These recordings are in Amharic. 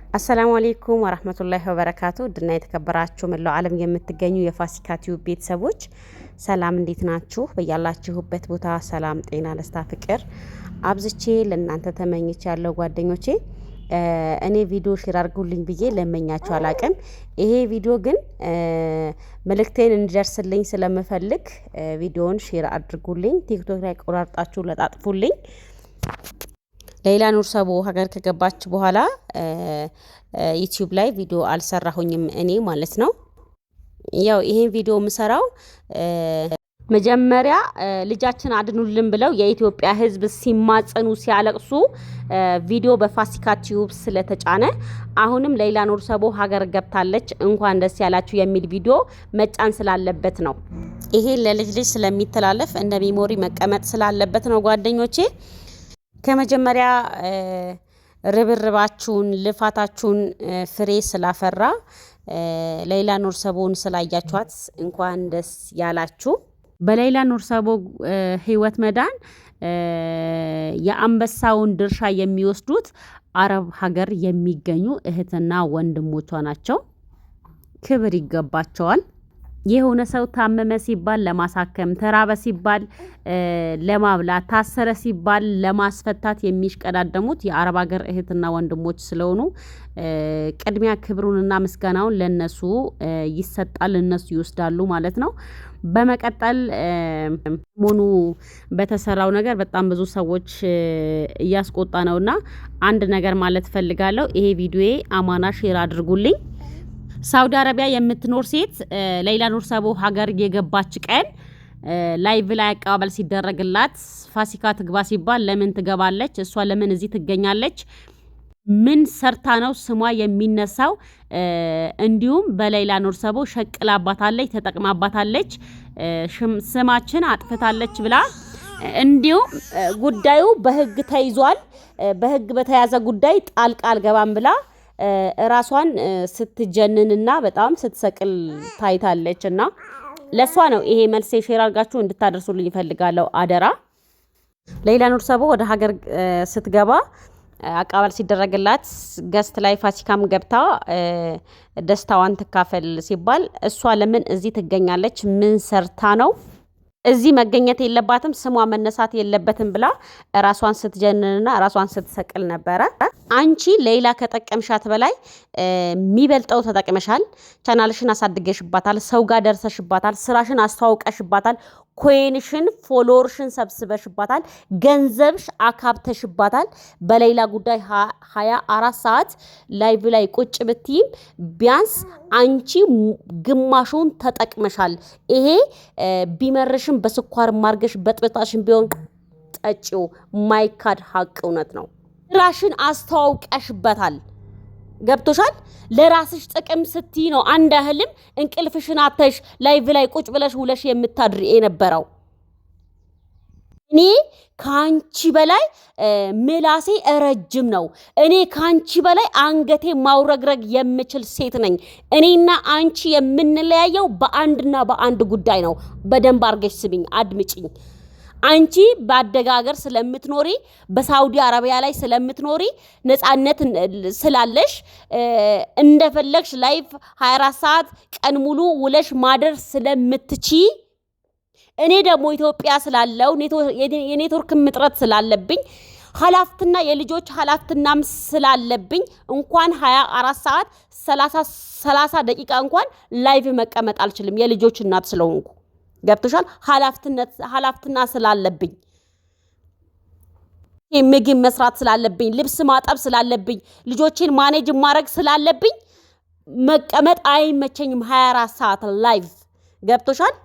አሰላሙ አለይኩም ወራህመቱላሂ ወበረካቱ ድና የተከበራችሁ መላው ዓለም የምትገኙ የፋሲካ ቲዩብ ቤተሰቦች ሰላም እንዴት ናችሁ? በያላችሁበት ቦታ ሰላም፣ ጤና፣ ደስታ፣ ፍቅር አብዝቼ ለእናንተ ተመኝቻለሁ ጓደኞቼ። እኔ ቪዲዮ ሼር አድርጉልኝ ብዬ ለመኛችሁ አላቅም። ይሄ ቪዲዮ ግን መልእክቴን እንዲደርስልኝ ስለምፈልግ ቪዲዮውን ሼር አድርጉልኝ። ቲክቶክ ላይ ቆራርጣችሁ ለጣጥፉልኝ። ሌላ ኑር ሰቦ ሀገር ከገባች በኋላ ዩቲዩብ ላይ ቪዲዮ አልሰራሁኝም እኔ ማለት ነው። ያው ይሄን ቪዲዮ የምሰራው መጀመሪያ ልጃችን አድኑልን ብለው የኢትዮጵያ ሕዝብ ሲማጸኑ ሲያለቅሱ ቪዲዮ በፋሲካ ቲዩብ ስለተጫነ አሁንም ሌላ ኑር ሰቦ ሀገር ገብታለች እንኳን ደስ ያላችሁ የሚል ቪዲዮ መጫን ስላለበት ነው። ይሄ ለልጅ ልጅ ስለሚተላለፍ እንደ ሜሞሪ መቀመጥ ስላለበት ነው ጓደኞቼ። ከመጀመሪያ ርብርባችሁን ልፋታችሁን ፍሬ ስላፈራ ሌላ ኑር ሰቦን ስላያችኋት እንኳን ደስ ያላችሁ። በሌላ ኑር ሰቦ ህይወት መዳን የአንበሳውን ድርሻ የሚወስዱት አረብ ሀገር የሚገኙ እህትና ወንድሞቿ ናቸው። ክብር ይገባቸዋል። የሆነ ሰው ታመመ ሲባል ለማሳከም፣ ተራበ ሲባል ለማብላት፣ ታሰረ ሲባል ለማስፈታት የሚሽቀዳደሙት የአረብ ሀገር እህትና ወንድሞች ስለሆኑ ቅድሚያ ክብሩንና ምስጋናውን ለነሱ ይሰጣል፣ እነሱ ይወስዳሉ ማለት ነው። በመቀጠል ሞኑ በተሰራው ነገር በጣም ብዙ ሰዎች እያስቆጣ ነውና አንድ ነገር ማለት ፈልጋለሁ። ይሄ ቪዲዮዬ አማና ሼር አድርጉልኝ። ሳውዲ አረቢያ የምትኖር ሴት ሌላ ኑር ሰቦ ሀገር የገባች ቀን ላይቭ ላይ አቀባበል ሲደረግላት ፋሲካ ትግባ ሲባል ለምን ትገባለች? እሷ ለምን እዚህ ትገኛለች? ምን ሰርታ ነው ስሟ የሚነሳው? እንዲሁም በሌላ ኑር ሰቦ ሸቅላባታለች፣ ተጠቅማባታለች፣ ስማችን አጥፍታለች ብላ እንዲሁም ጉዳዩ በህግ ተይዟል፣ በህግ በተያዘ ጉዳይ ጣልቃ አልገባም ብላ ራሷን ስትጀንንና በጣም ስትሰቅል ታይታለች። እና ለሷ ነው ይሄ መልሴ። ሼር አድርጋችሁ እንድታደርሱልኝ ይፈልጋለሁ አደራ። ሌላ ኑር ሰቦ ወደ ሀገር ስትገባ አቀባበል ሲደረግላት ገስት ላይ ፋሲካም ገብታ ደስታዋን ትካፈል ሲባል እሷ ለምን እዚህ ትገኛለች? ምን ሰርታ ነው? እዚህ መገኘት የለባትም፣ ስሟ መነሳት የለበትም ብላ ራሷን ስትጀንንና ራሷን ስትሰቅል ነበረ። አንቺ ሌላ ከጠቀምሻት በላይ የሚበልጠው ተጠቅመሻል። ቻናልሽን አሳድገሽባታል፣ ሰው ጋር ደርሰሽባታል፣ ስራሽን አስተዋውቀሽባታል፣ ኮይንሽን ፎሎወርሽን ሰብስበሽባታል፣ ገንዘብሽ አካብተሽባታል። በሌላ ጉዳይ 24 ሰዓት ላይቭ ላይ ቁጭ ብትይም ቢያንስ አንቺ ግማሹን ተጠቅመሻል። ይሄ ቢመርሽም በስኳር ማርገሽ በጥብጣሽን ቢሆን ጠጪው ማይካድ ሀቅ እውነት ነው። ራሽን አስተዋውቀሽበታል። ገብቶሻል? ለራስሽ ጥቅም ስትይ ነው አንድ እህልም እንቅልፍሽን አተሽ ላይቭ ላይ ቁጭ ብለሽ ውለሽ የምታድሪ የነበረው። እኔ ካንቺ በላይ ምላሴ ረጅም ነው። እኔ ካንቺ በላይ አንገቴ ማውረግረግ የምችል ሴት ነኝ። እኔና አንቺ የምንለያየው በአንድና በአንድ ጉዳይ ነው። በደንብ አርገሽ ስሚኝ፣ አድምጪኝ። አንቺ ባደጋ ሀገር ስለምትኖሪ በሳውዲ አረቢያ ላይ ስለምትኖሪ ነፃነት ስላለሽ እንደፈለግሽ ላይፍ 24 ሰዓት ቀን ሙሉ ውለሽ ማደር ስለምትቺ፣ እኔ ደግሞ ኢትዮጵያ ስላለው የኔትወርክ ምጥረት ስላለብኝ ሀላፍትና የልጆች ሀላፍትናም ስላለብኝ እንኳን 24 ሰዓት 30 ደቂቃ እንኳን ላይቭ መቀመጥ አልችልም፣ የልጆች እናት ስለሆንኩ። ገብቶሻል? ሀላፍትና ስላለብኝ፣ ምግብ መስራት ስላለብኝ፣ ልብስ ማጠብ ስላለብኝ፣ ልጆችን ማኔጅ ማድረግ ስላለብኝ መቀመጥ አይመቸኝም 24 ሰዓት ላይቭ። ገብቶሻል?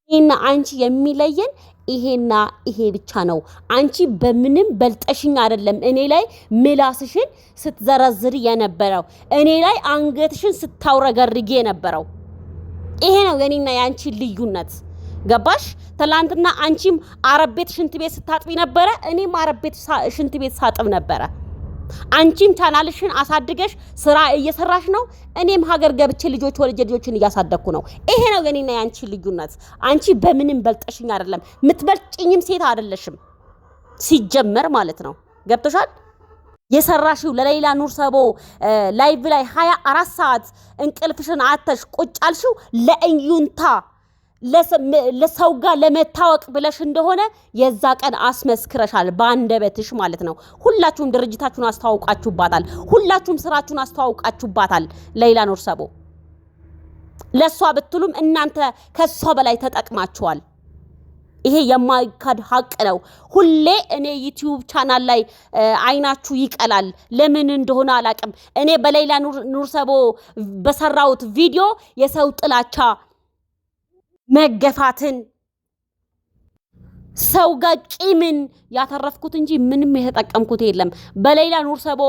ይሄና አንቺ የሚለየን ይሄና ይሄ ብቻ ነው። አንቺ በምንም በልጠሽኝ አይደለም እኔ ላይ ምላስሽን ስትዘረዝሪ የነበረው፣ እኔ ላይ አንገትሽን ስታውረገርጊ የነበረው። ይሄ ነው የኔና ያንቺ ልዩነት። ገባሽ? ትላንትና አንቺም አረብ ቤት ሽንት ቤት ስታጥቢ ነበረ፣ እኔም አረብ ቤት ሽንት ቤት ሳጥብ ነበረ። አንቺም ቻናልሽን አሳድገሽ ስራ እየሰራሽ ነው፣ እኔም ሀገር ገብቼ ልጆች ወልጄ ልጆችን እያሳደግኩ ነው። ይሄ ነው የኔና ያንቺ ልዩነት። አንቺ በምንም በልጠሽኝ አይደለም፣ ምትበልጭኝም ሴት አይደለሽም ሲጀመር ማለት ነው። ገብቶሻል? የሰራሽው ለሌላ ኑር ሰቦ ላይቭ ላይ 24 ሰዓት እንቅልፍሽን አተሽ ቁጭ አልሽው ለእዩንታ ለሰው ጋር ለመታወቅ ብለሽ እንደሆነ የዛ ቀን አስመስክረሻል፣ ባንደበትሽ ማለት ነው። ሁላችሁም ድርጅታችሁን አስተዋውቃችሁባታል። ሁላችሁም ስራችሁን አስተዋውቃችሁባታል። ሌላ ኑር ሰቦ ለሷ ብትሉም እናንተ ከሷ በላይ ተጠቅማችኋል። ይሄ የማይካድ ሀቅ ነው። ሁሌ እኔ ዩቲዩብ ቻናል ላይ አይናችሁ ይቀላል፣ ለምን እንደሆነ አላቅም። እኔ በሌላ ኑር ሰቦ በሰራውት ቪዲዮ የሰው ጥላቻ መገፋትን ሰው ጋር ቂምን ያተረፍኩት እንጂ ምንም የተጠቀምኩት የለም። በሌላ ኑር ሰቦ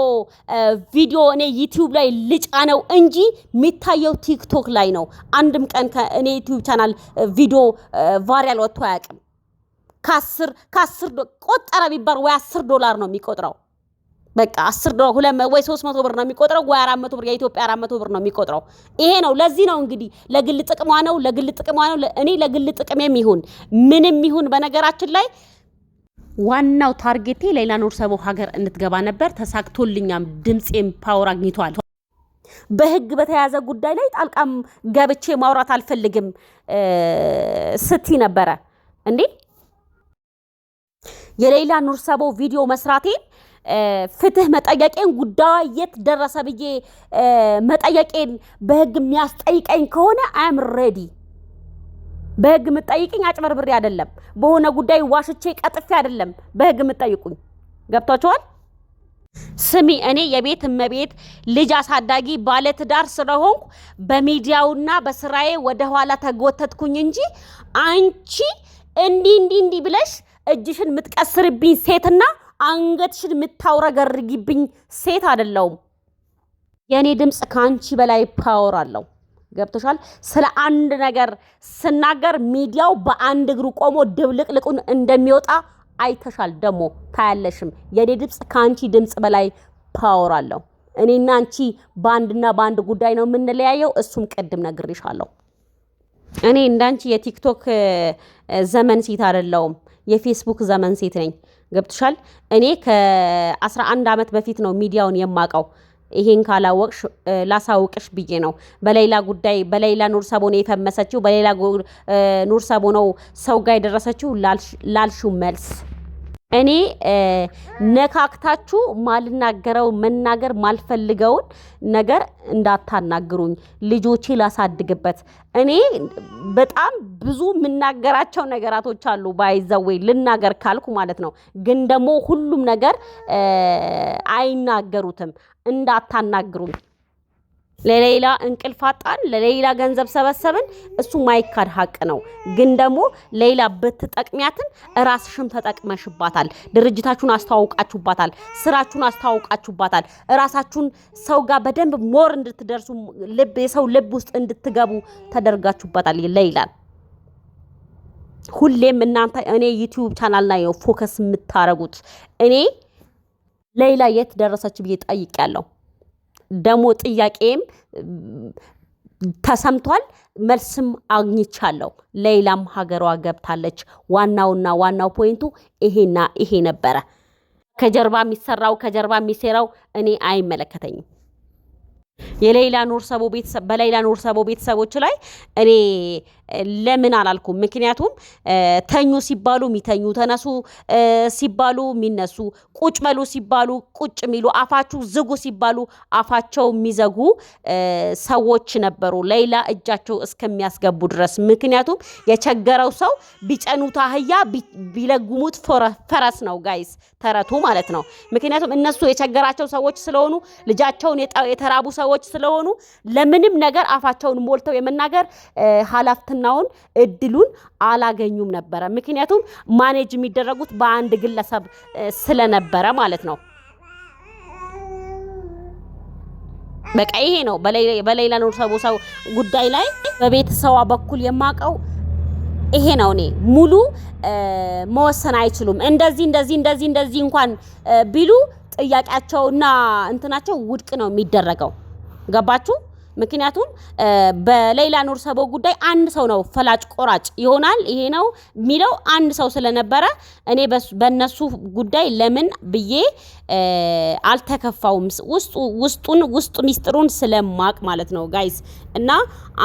ቪዲዮ እኔ ዩቲዩብ ላይ ልጫ ነው እንጂ የሚታየው ቲክቶክ ላይ ነው። አንድም ቀን እኔ ዩቲዩብ ቻናል ቪዲዮ ቫይራል ወጥቶ አያውቅም። ከ10 ቆጠረ ቢባል ወይ $10 ነው የሚቆጥረው። በቃ $10 ወይ 300 ብር ነው የሚቆጥረው፣ ወይ 400 ብር የኢትዮጵያ 400 ብር ነው የሚቆጥረው። ይሄ ነው። ለዚህ ነው እንግዲህ ለግል ጥቅሟ ነው። እኔ ለግል ጥቅሜም ይሁን ምንም ይሁን በነገራችን ላይ ዋናው ታርጌቴ ሌላ ኑር ሰቦ ሀገር እንድትገባ ነበር። ተሳክቶልኛም ድምጼም ፓወር አግኝቷል። በህግ በተያዘ ጉዳይ ላይ ጣልቃም ገብቼ ማውራት አልፈልግም ስቲ ነበረ እንዴ። የሌላ ኑር ሰቦ ቪዲዮ መስራቴን ፍትህ መጠየቄን ጉዳይ የት ደረሰ ብዬ መጠየቄን በህግ የሚያስጠይቀኝ ከሆነ አም ሬዲ። በህግ የምጠይቅኝ አጭበርብሬ አይደለም፣ በሆነ ጉዳይ ዋሽቼ ቀጥፌ አይደለም በህግ የምጠይቁኝ። ገብቷችኋል? ስሚ፣ እኔ የቤት እመቤት ልጅ አሳዳጊ ባለትዳር ስለሆንኩ በሚዲያውና በስራዬ ወደ ኋላ ተጎተትኩኝ እንጂ አንቺ እንዲህ ብለሽ እጅሽን የምትቀስርብኝ ሴትና አንገትሽን የምታውረገርጊብኝ ሴት አይደለሁም። የኔ ድምጽ ካንቺ በላይ ፓወር አለው። ገብቶሻል? ስለ አንድ ነገር ስናገር ሚዲያው በአንድ እግሩ ቆሞ ድብልቅልቁን እንደሚወጣ አይተሻል። ደሞ ታያለሽም። የኔ ድምጽ ካንቺ ድምጽ በላይ ፓወር አለው። እኔና አንቺ በአንድ ጉዳይ ነው የምንለያየው። እሱም ቅድም ነግሬሻለሁ። እኔ እንዳንቺ የቲክቶክ ዘመን ሴት አይደለሁም፣ የፌስቡክ ዘመን ሴት ነኝ። ገብቶሻል? እኔ ከ11 ዓመት በፊት ነው ሚዲያውን የማውቀው። ይሄን ካላወቅሽ ላሳውቅሽ ብዬ ነው። በሌላ ኑር ሰቦ ነው የፈመሰችው፣ በሌላ ኑር ሰቦ ነው ሰው ጋር የደረሰችው ላልሽው መልስ እኔ ነካክታችሁ ማልናገረው መናገር ማልፈልገውን ነገር እንዳታናግሩኝ፣ ልጆቼ ላሳድግበት። እኔ በጣም ብዙ የምናገራቸው ነገራቶች አሉ፣ ባይዘወይ ልናገር ካልኩ ማለት ነው። ግን ደግሞ ሁሉም ነገር አይናገሩትም፣ እንዳታናግሩኝ። ለሌላ እንቅልፍ አጣን፣ ለሌላ ገንዘብ ሰበሰብን፣ እሱ ማይካድ ሀቅ ነው። ግን ደግሞ ሌላ ብትጠቅሚያትን ራስሽም ተጠቅመሽባታል። ድርጅታችሁን አስተዋውቃችሁባታል፣ ስራችሁን አስተዋውቃችሁባታል። ራሳችሁን ሰው ጋር በደንብ ሞር እንድትደርሱ የሰው ልብ ውስጥ እንድትገቡ ተደርጋችሁባታል። ሌላን ሁሌም እናንተ እኔ ዩቲዩብ ቻናል ላይ ነው ፎከስ የምታረጉት። እኔ ሌላ የት ደረሰች ብዬ ጠይቄያለሁ። ደሞ ጥያቄም ተሰምቷል፣ መልስም አግኝቻለሁ። ሌላም ሀገሯ ገብታለች። ዋናው ፖይንቱ ይሄ ነበረ። ከጀርባ የሚሰራው እኔ አይመለከተኝም። የሌላ ኑር ሰቦ ቤተሰብ በሌላ ኑር ሰቦ ቤተሰቦች ላይ እኔ ለምን አላልኩም? ምክንያቱም ተኙ ሲባሉ የሚተኙ፣ ተነሱ ሲባሉ የሚነሱ፣ ቁጭ በሉ ሲባሉ ቁጭ የሚሉ፣ አፋችሁ ዝጉ ሲባሉ አፋቸው የሚዘጉ ሰዎች ነበሩ፣ ሌላ እጃቸው እስከሚያስገቡ ድረስ። ምክንያቱም የቸገረው ሰው ቢጨኑት አህያ ቢለጉሙት ፈረስ ነው ጋይስ፣ ተረቱ ማለት ነው። ምክንያቱም እነሱ የቸገራቸው ሰዎች ስለሆኑ፣ ልጃቸውን የተራቡ ሰዎች ስለሆኑ ለምንም ነገር አፋቸውን ሞልተው የመናገር ኃላፊነቱን እድሉን አላገኙም ነበረ። ምክንያቱም ማኔጅ የሚደረጉት በአንድ ግለሰብ ስለነበረ ማለት ነው። በቃ ይሄ ነው በሌላ ኑር ሰቦ ጉዳይ ላይ በቤተሰዋ በኩል የማቀው ይሄ ነው። እኔ ሙሉ መወሰን አይችሉም። እንደዚህ እንኳን ቢሉ ጥያቄያቸውና እንትናቸው ውድቅ ነው የሚደረገው። ገባችሁ? ምክንያቱም በሌላ ኑር ሰቦ ጉዳይ አንድ ሰው ነው ፈላጭ ቆራጭ ይሆናል ይሄ ነው የሚለው አንድ ሰው ስለነበረ እኔ በእነሱ ጉዳይ ለምን ብዬ አልተከፋውም ውስጡ ሚስጥሩን ስለማቅ ማለት ነው ጋይስ። እና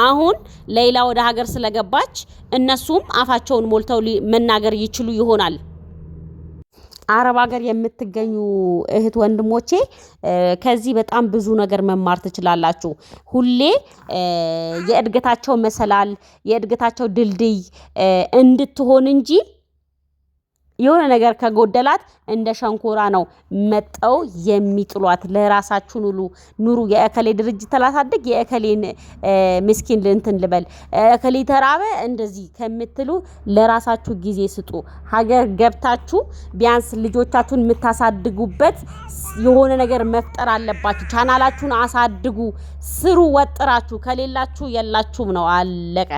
አሁን ሌላ ወደ ሀገር ስለገባች እነሱም አፋቸውን ሞልተው መናገር ይችሉ ይሆናል። አረብ ሀገር የምትገኙ እህት ወንድሞቼ ከዚህ በጣም ብዙ ነገር መማር ትችላላችሁ። ሁሌ የእድገታቸው መሰላል የእድገታቸው ድልድይ እንድትሆን እንጂ የሆነ ነገር ከጎደላት እንደ ሸንኮራ ነው መጠው የሚጥሏት። ለራሳችሁ ኑሩ የእከሌ ድርጅት ተላሳድግ የእከሌን ምስኪን እንትን ልበል እከሌ ተራበ እንደዚህ ከምትሉ ለራሳችሁ ጊዜ ስጡ። ሀገር ገብታችሁ ቢያንስ ልጆቻችሁን የምታሳድጉበት የሆነ ነገር መፍጠር አለባችሁ። ቻናላችሁን አሳድጉ፣ ስሩ፣ ወጥራችሁ ከሌላችሁ የላችሁም ነው አለቀ።